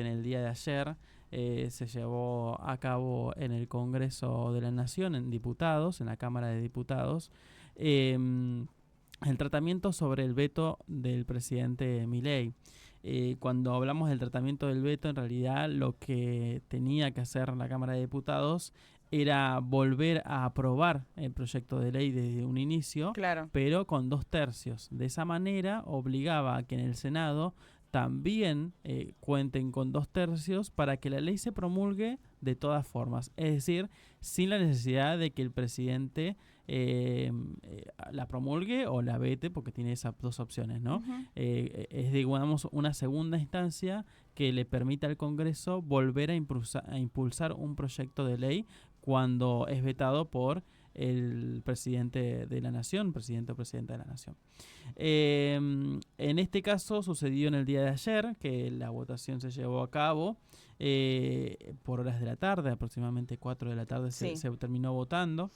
En el día de ayer se llevó a cabo en el Congreso de la Nación, en diputados, en la Cámara de Diputados, el tratamiento sobre el veto del presidente Milei. Cuando hablamos del tratamiento del veto, en realidad lo que tenía que hacer la Cámara de Diputados era volver a aprobar el proyecto de ley desde un inicio, claro, pero con 2/3. De esa manera obligaba a que en el Senado también cuenten con 2/3 para que la ley se promulgue de todas formas. Es decir, sin la necesidad de que el presidente la promulgue o la vete, porque tiene esas dos opciones, ¿no? Es, digamos, una segunda instancia que le permita al Congreso volver a impulsar un proyecto de ley cuando es vetado por el presidente de la nación, presidente o presidenta de la nación. En este caso sucedió en el día de ayer, que la votación se llevó a cabo por horas de la tarde, aproximadamente 4 de la tarde se terminó votando,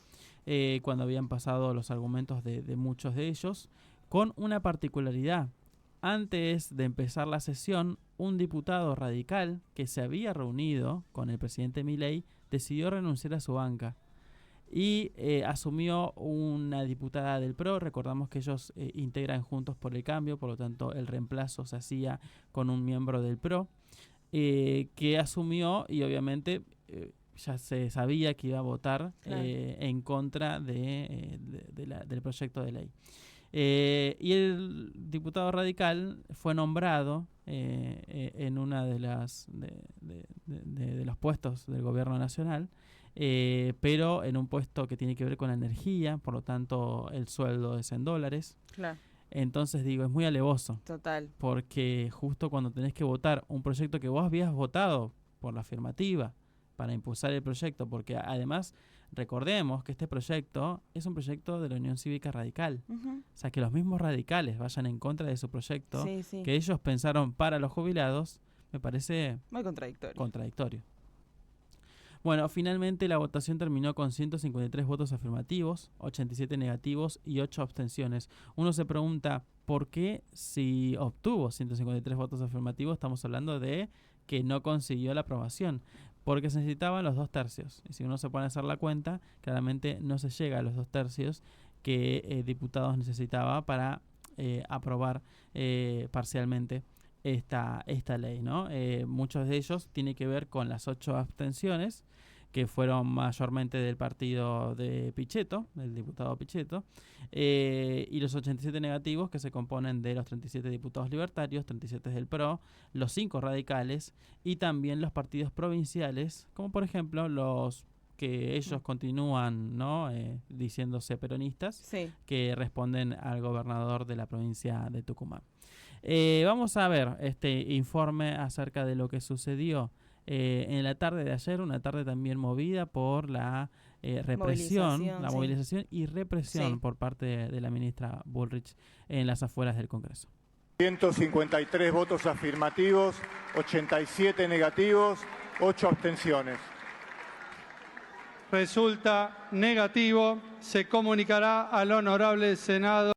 cuando habían pasado los argumentos de muchos de ellos, con una particularidad. Antes de empezar la sesión, un diputado radical que se había reunido con el presidente Milei decidió renunciar a su banca y asumió una diputada del PRO. Recordamos que ellos integran Juntos por el Cambio, por lo tanto el reemplazo se hacía con un miembro del PRO, que asumió y obviamente ya se sabía que iba a votar en contra del proyecto de ley. Y el diputado radical fue nombrado en una de los puestos del gobierno nacional, pero en un puesto que tiene que ver con la energía, por lo tanto el sueldo es en dólares. Claro. Entonces digo, es muy alevoso. Total. Porque justo cuando tenés que votar un proyecto que vos habías votado por la afirmativa para impulsar el proyecto, porque además recordemos que este proyecto es un proyecto de la Unión Cívica Radical. O sea, que los mismos radicales vayan en contra de su proyecto, que ellos pensaron para los jubilados, me parece muy contradictorio. Bueno, finalmente la votación terminó con 153 votos afirmativos, 87 negativos y 8 abstenciones. Uno se pregunta, ¿por qué si obtuvo 153 votos afirmativos estamos hablando de que no consiguió la aprobación? Porque se necesitaban los 2/3. Y si uno se pone a hacer la cuenta, claramente no se llega a los 2/3 que diputados necesitaba para aprobar parcialmente esta ley, ¿no? Muchos de ellos tienen que ver con las 8 abstenciones, que fueron mayormente del partido de Pichetto, del diputado Pichetto, y los 87 negativos, que se componen de los 37 diputados libertarios, 37 del PRO, los 5 radicales y también los partidos provinciales, como por ejemplo los que ellos continúan, ¿no? Diciéndose peronistas, que responden al gobernador de la provincia de Tucumán. Vamos a ver este informe acerca de lo que sucedió en la tarde de ayer, una tarde también movida por la movilización y represión por parte de la ministra Bullrich en las afueras del Congreso. 153 votos afirmativos, 87 negativos, 8 abstenciones. Resulta negativo. Se comunicará al Honorable Senado.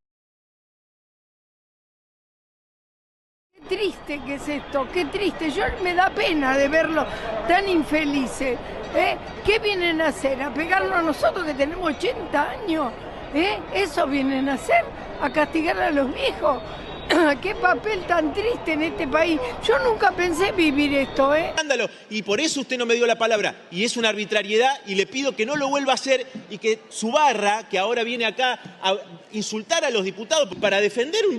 Qué triste que es esto, qué triste. Yo me da pena de verlos tan infelices. ¿Qué vienen a hacer? ¿A pegarnos a nosotros que tenemos 80 años? ¿Eso vienen a hacer? ¿A castigar a los viejos? Qué papel tan triste en este país. Yo nunca pensé vivir esto, Escándalo, y por eso usted no me dio la palabra, y es una arbitrariedad, y le pido que no lo vuelva a hacer, y que su barra, que ahora viene acá a insultar a los diputados para defender un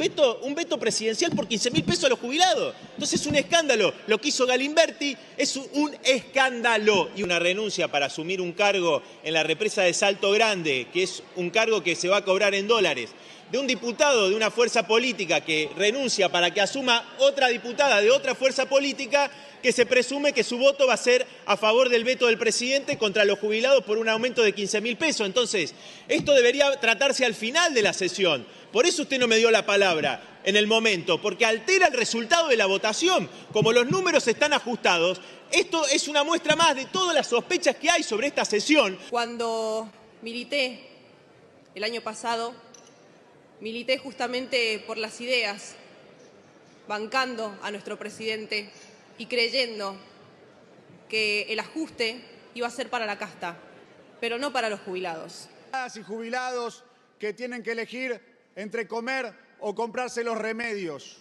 veto presidencial por 15.000 pesos a los jubilados. Entonces es un escándalo. Lo que hizo Galimberti es un escándalo. Y una renuncia para asumir un cargo en la represa de Salto Grande, que es un cargo que se va a cobrar en dólares, de un diputado de una fuerza política que renuncia para que asuma otra diputada de otra fuerza política, que se presume que su voto va a ser a favor del veto del presidente contra los jubilados por un aumento de 15.000 pesos. Entonces, esto debería tratarse al final de la sesión. Por eso usted no me dio la palabra en el momento, porque altera el resultado de la votación. Como los números están ajustados, esto es una muestra más de todas las sospechas que hay sobre esta sesión. Cuando milité el año pasado, milité justamente por las ideas, bancando a nuestro presidente y creyendo que el ajuste iba a ser para la casta, pero no para los jubilados. Y jubilados que tienen que elegir entre comer o comprarse los remedios.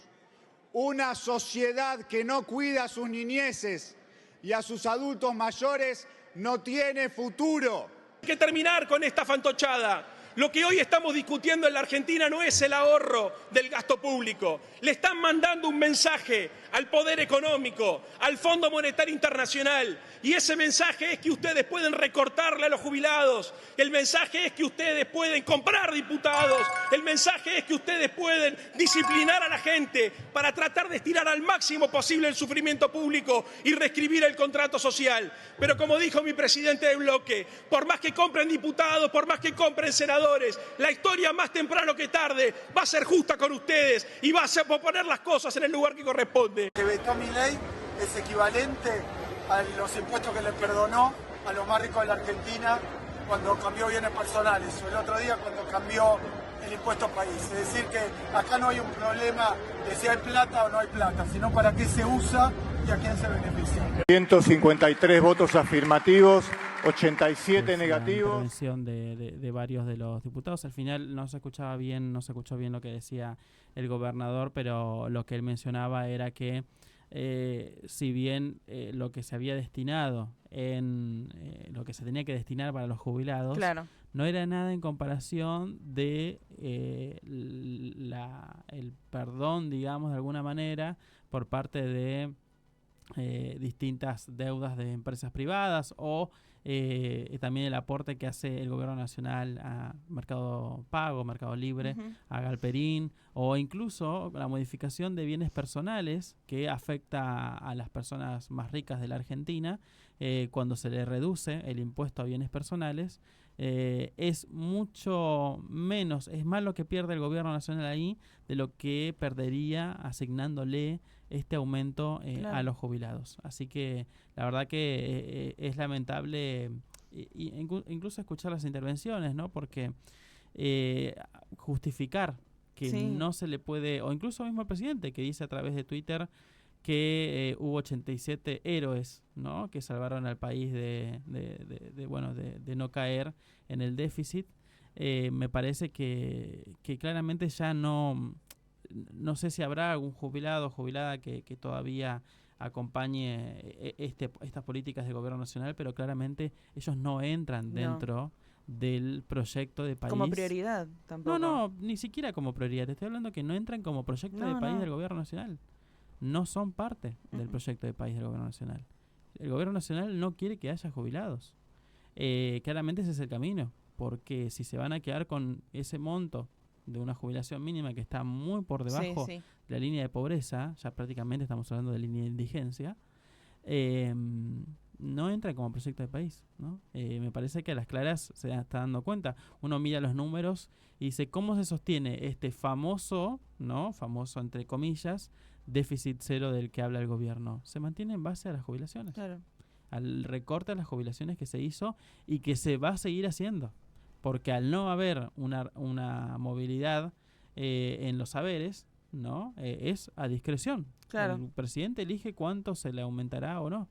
Una sociedad que no cuida a sus niñeces y a sus adultos mayores no tiene futuro. Hay que terminar con esta fantochada. Lo que hoy estamos discutiendo en la Argentina no es el ahorro del gasto público. Le están mandando un mensaje al poder económico, al Fondo Monetario Internacional. Y ese mensaje es que ustedes pueden recortarle a los jubilados. El mensaje es que ustedes pueden comprar diputados. El mensaje es que ustedes pueden disciplinar a la gente para tratar de estirar al máximo posible el sufrimiento público y reescribir el contrato social. Pero como dijo mi presidente de bloque, por más que compren diputados, por más que compren senadores, la historia más temprano que tarde va a ser justa con ustedes y va a poner las cosas en el lugar que corresponde. Que vetó Milei es equivalente a los impuestos que le perdonó a los más ricos de la Argentina cuando cambió bienes personales, o el otro día cuando cambió el impuesto país. Es decir, que acá no hay un problema de si hay plata o no hay plata, sino para qué se usa y a quién se beneficia. 153 votos afirmativos, 87 la negativos. intervención de varios de los diputados. Al final no se escuchaba bien, no se escuchó bien lo que decía el gobernador, pero lo que él mencionaba era que si bien lo que se había destinado en lo que se tenía que destinar para los jubilados, claro, no era nada en comparación de el perdón, digamos, de alguna manera, por parte de distintas deudas de empresas privadas o también el aporte que hace el gobierno nacional a Mercado Pago, Mercado Libre, a Galperín, o incluso la modificación de bienes personales que afecta a las personas más ricas de la Argentina cuando se le reduce el impuesto a bienes personales. Es mucho menos, es más lo que pierde el gobierno nacional ahí de lo que perdería asignándole este aumento a los jubilados. Así que la verdad que es lamentable incluso escuchar las intervenciones, ¿no? Porque justificar que no se le puede, o incluso mismo el presidente que dice a través de Twitter que hubo 87 héroes, ¿no? Que salvaron al país de no caer en el déficit. Me parece que claramente ya no sé si habrá algún jubilado o jubilada que todavía acompañe estas políticas del gobierno nacional, pero claramente ellos no entran dentro del proyecto de país. Como prioridad tampoco. No, ni siquiera como prioridad. Te estoy hablando que no entran como proyecto de país del gobierno nacional. No son parte del proyecto de país del gobierno nacional. El gobierno nacional no quiere que haya jubilados. Claramente ese es el camino, porque si se van a quedar con ese monto de una jubilación mínima que está muy por debajo de la línea de pobreza, ya prácticamente estamos hablando de línea de indigencia, no entra como proyecto de país, ¿no? Me parece que a las claras se está dando cuenta. Uno mira los números y dice, ¿cómo se sostiene este famoso entre comillas, déficit cero del que habla el gobierno? Se mantiene en base a las jubilaciones. Claro. Al recorte de las jubilaciones que se hizo y que se va a seguir haciendo. Porque al no haber una movilidad en los saberes, ¿no? Es a discreción. Claro. El presidente elige cuánto se le aumentará o no.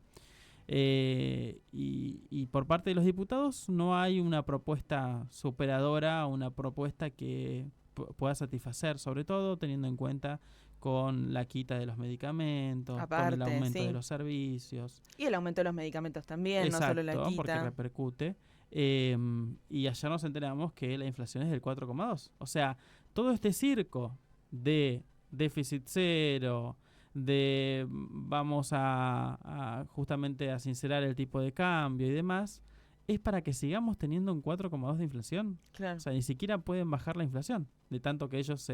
Y por parte de los diputados no hay una propuesta superadora, una propuesta que pueda satisfacer, sobre todo teniendo en cuenta con la quita de los medicamentos, con el aumento de los servicios. Y el aumento de los medicamentos también, no solo la quita. Porque repercute. Y ayer nos enteramos que la inflación es del 4,2. O sea, todo este circo de déficit cero, de vamos a justamente a sincerar el tipo de cambio y demás, es para que sigamos teniendo un 4,2 de inflación. Claro. O sea, ni siquiera pueden bajar la inflación, de tanto que ellos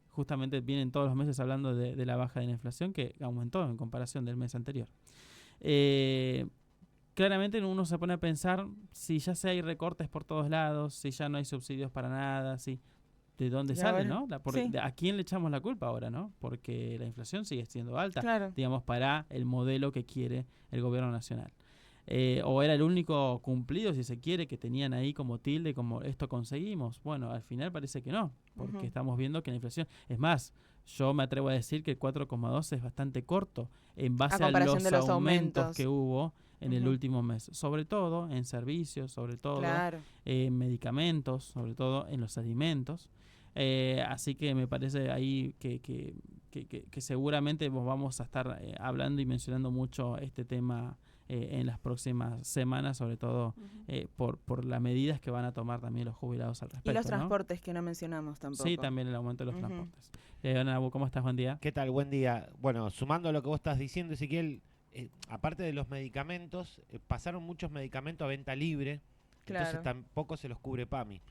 justamente vienen todos los meses hablando de la baja de la inflación, que aumentó en comparación del mes anterior. Claramente uno se pone a pensar si ya hay recortes por todos lados, si ya no hay subsidios para nada, ¿de dónde sale, no? ¿A quién le echamos la culpa ahora, no? Porque la inflación sigue siendo alta, digamos, para el modelo que quiere el gobierno nacional. O era el único cumplido, si se quiere, que tenían ahí como tilde, como esto conseguimos. Bueno, al final parece que no, porque estamos viendo que la inflación, es más, yo me atrevo a decir que el 4,2 es bastante corto en base a los aumentos que hubo en el último mes, sobre todo en servicios, sobre todo en medicamentos, sobre todo en los alimentos. Así que me parece ahí que seguramente vamos a estar hablando y mencionando mucho este tema en las próximas semanas, sobre todo por las medidas que van a tomar también los jubilados al respecto. Y los transportes, ¿no? Que no mencionamos tampoco. Sí, también el aumento de los transportes. Nabu, ¿cómo estás? Buen día. ¿Qué tal? Buen día. Bueno, sumando a lo que vos estás diciendo, Ezequiel, aparte de los medicamentos, pasaron muchos medicamentos a venta libre, entonces tampoco se los cubre PAMI.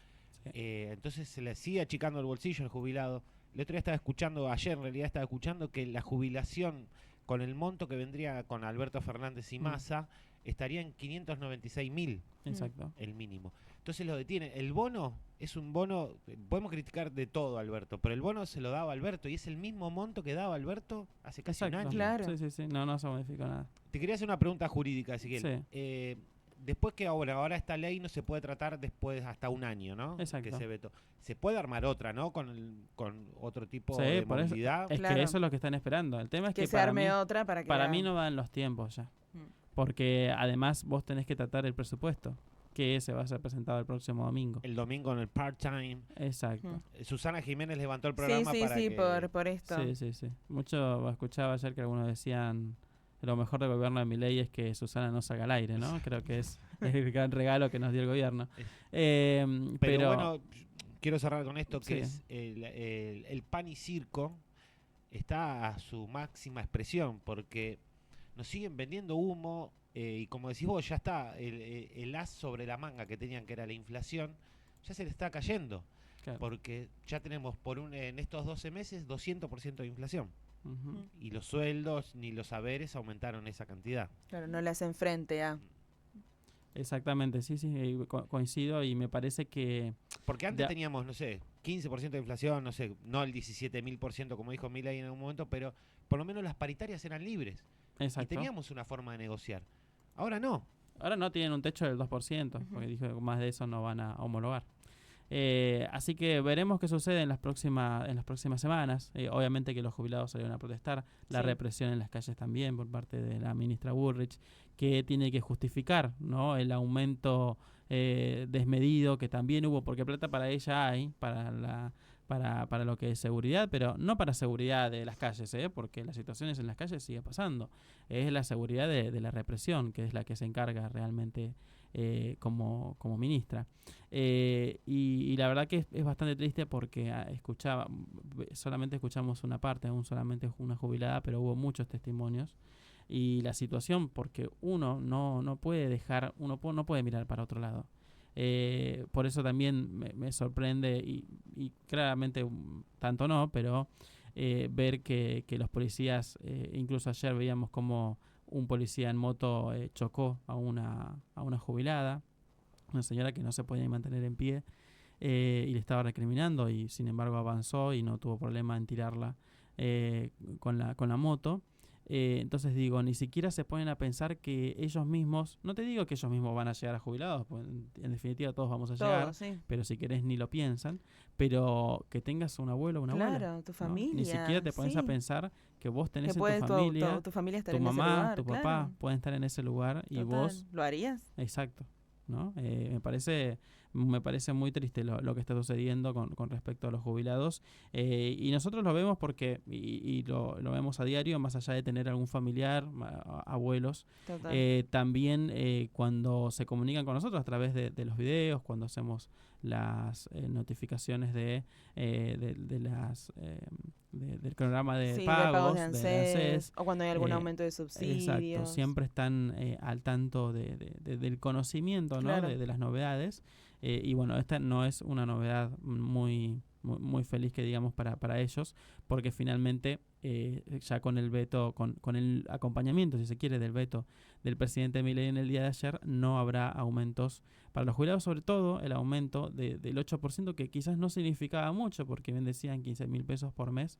Sí. Entonces se le sigue achicando el bolsillo al jubilado. El otro día ayer en realidad estaba escuchando que la jubilación con el monto que vendría con Alberto Fernández y Massa estaría en 596.000. Exacto. El mínimo. Entonces lo detiene. El bono es un bono, podemos criticar de todo a Alberto, pero el bono se lo daba Alberto y es el mismo monto que daba Alberto hace casi un año. Claro. Sí. No se modificó nada. Te quería hacer una pregunta jurídica, Ezequiel. Sí. Después que ahora esta ley no se puede tratar después hasta un año, ¿no? Exacto. Que se vetó. Se puede armar otra, ¿no? Con otro tipo de movilidad. Es que eso es lo que están esperando. El tema es que se arme otra para mí no dan los tiempos ya. Porque además vos tenés que tratar el presupuesto, que se va a ser presentado el próximo domingo. El domingo en el part-time. Exacto. Susana Jiménez levantó el programa por esto. Sí. Mucho escuchaba ayer que algunos decían... Lo mejor del gobierno de Milei es que Susana no salga al aire, ¿no? Creo que es el gran regalo que nos dio el gobierno. Pero bueno, quiero cerrar con esto, que es el pan y circo está a su máxima expresión, porque nos siguen vendiendo humo y como decís vos, ya está el as sobre la manga que tenían, que era la inflación, ya se le está cayendo. Claro. Porque ya tenemos en estos 12 meses 200% de inflación. Y los sueldos ni los saberes aumentaron esa cantidad. Claro, no le hacen frente a... Exactamente, sí, coincido y me parece que... Porque antes teníamos, no sé, 15% de inflación, no sé, no el 17.000% como dijo Milei en algún momento, pero por lo menos las paritarias eran libres. Exacto. Y teníamos una forma de negociar. Ahora no. Ahora no, tienen un techo del 2%, porque dijo que más de eso no van a homologar. Así que veremos qué sucede en las próximas semanas. Obviamente que los jubilados salieron a protestar, la represión en las calles también por parte de la ministra Bullrich, que tiene que justificar, ¿no?, el aumento desmedido que también hubo, porque plata para ella hay, para lo que es seguridad, pero no para seguridad de las calles, porque las situaciones en las calles sigue pasando. Es la seguridad de la represión, que es la que se encarga realmente como ministra. Y la verdad que es bastante triste porque solamente escuchamos una parte, solamente una jubilada, pero hubo muchos testimonios. Y la situación, porque uno no puede no puede mirar para otro lado. Por eso también me sorprende y claramente tanto no, pero ver que los policías, incluso ayer veíamos como un policía en moto chocó a una jubilada, una señora que no se podía mantener en pie y le estaba recriminando y sin embargo avanzó y no tuvo problema en tirarla con la moto. Entonces digo, ni siquiera se ponen a pensar que ellos mismos, no te digo que ellos mismos van a llegar a jubilados, pues en definitiva todos vamos a llegar, pero si querés ni lo piensan, pero que tengas un abuelo o una abuela. Claro, tu familia. Ni siquiera te pones a pensar que vos tenés en tu familia, tu familia estar tu en mamá, ese lugar, tu papá pueden estar en ese lugar. Total. Y vos... ¿Lo harías? Exacto. ¿No? Me parece muy triste lo que está sucediendo con respecto a los jubilados y nosotros lo vemos porque y lo vemos a diario, más allá de tener algún familiar, abuelos, también cuando se comunican con nosotros a través de los videos, cuando hacemos las notificaciones del programa de pagos de ANSES, o cuando hay algún aumento de subsidios. Exacto, siempre están al tanto del conocimiento, ¿no? De las novedades. Y bueno, esta no es una novedad muy feliz que digamos para ellos, porque finalmente ya con el veto, con el acompañamiento, si se quiere, del veto del presidente Milei en el día de ayer, no habrá aumentos para los jubilados, sobre todo el aumento del 8%, que quizás no significaba mucho, porque bien decían 15.000 pesos por mes,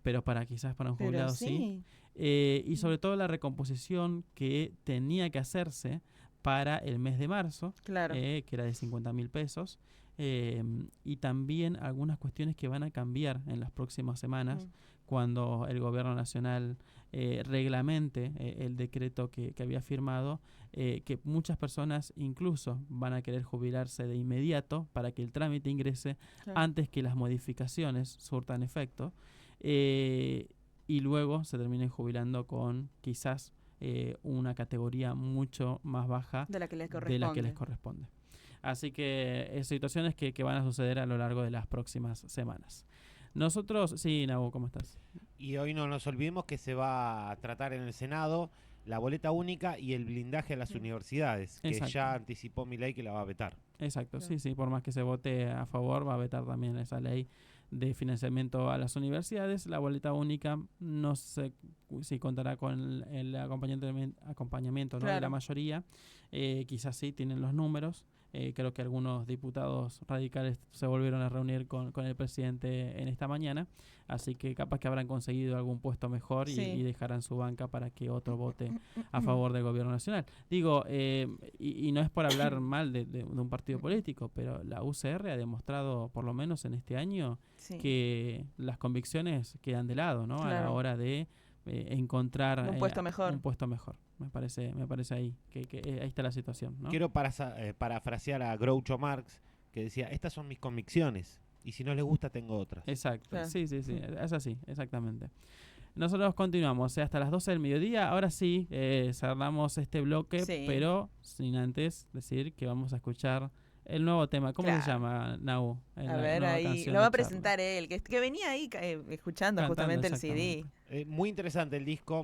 pero quizás para un jubilado sí. Y sobre todo la recomposición que tenía que hacerse para el mes de marzo, que era de 50.000 pesos, y también algunas cuestiones que van a cambiar en las próximas semanas cuando el gobierno nacional reglamente el decreto que había firmado, que muchas personas incluso van a querer jubilarse de inmediato para que el trámite ingrese antes que las modificaciones surtan efecto, y luego se terminen jubilando con quizás una categoría mucho más baja de la que les corresponde. Así que situaciones que van a suceder a lo largo de las próximas semanas. Nosotros, sí, Nabu, ¿cómo estás? Y hoy no nos olvidemos que se va a tratar en el Senado la boleta única y el blindaje a las universidades, que ya anticipó Milei que la va a vetar. Exacto, sí, por más que se vote a favor, va a vetar también esa ley de financiamiento a las universidades. La boleta única no sé si contará con el acompañamiento ¿no? de la mayoría, quizás sí, tienen los números. Creo que algunos diputados radicales se volvieron a reunir con el presidente en esta mañana, así que capaz que habrán conseguido algún puesto mejor y dejarán su banca para que otro vote a favor del gobierno nacional. Digo, y no es por hablar mal de un partido político, pero la UCR ha demostrado, por lo menos en este año, que las convicciones quedan de lado, ¿no? A la hora de encontrar un puesto mejor. Me parece ahí que ahí está la situación, ¿no? Quiero parafrasear a Groucho Marx, que decía, estas son mis convicciones y si no les gusta tengo otras. Exacto, sí, es así, exactamente. Nosotros continuamos hasta las 12 del mediodía. Ahora sí, cerramos este bloque, pero sin antes decir que vamos a escuchar el nuevo tema. ¿Cómo se llama, Nau? A ver, ahí lo va a presentar él, que venía ahí escuchando justamente el CD. Muy interesante el disco.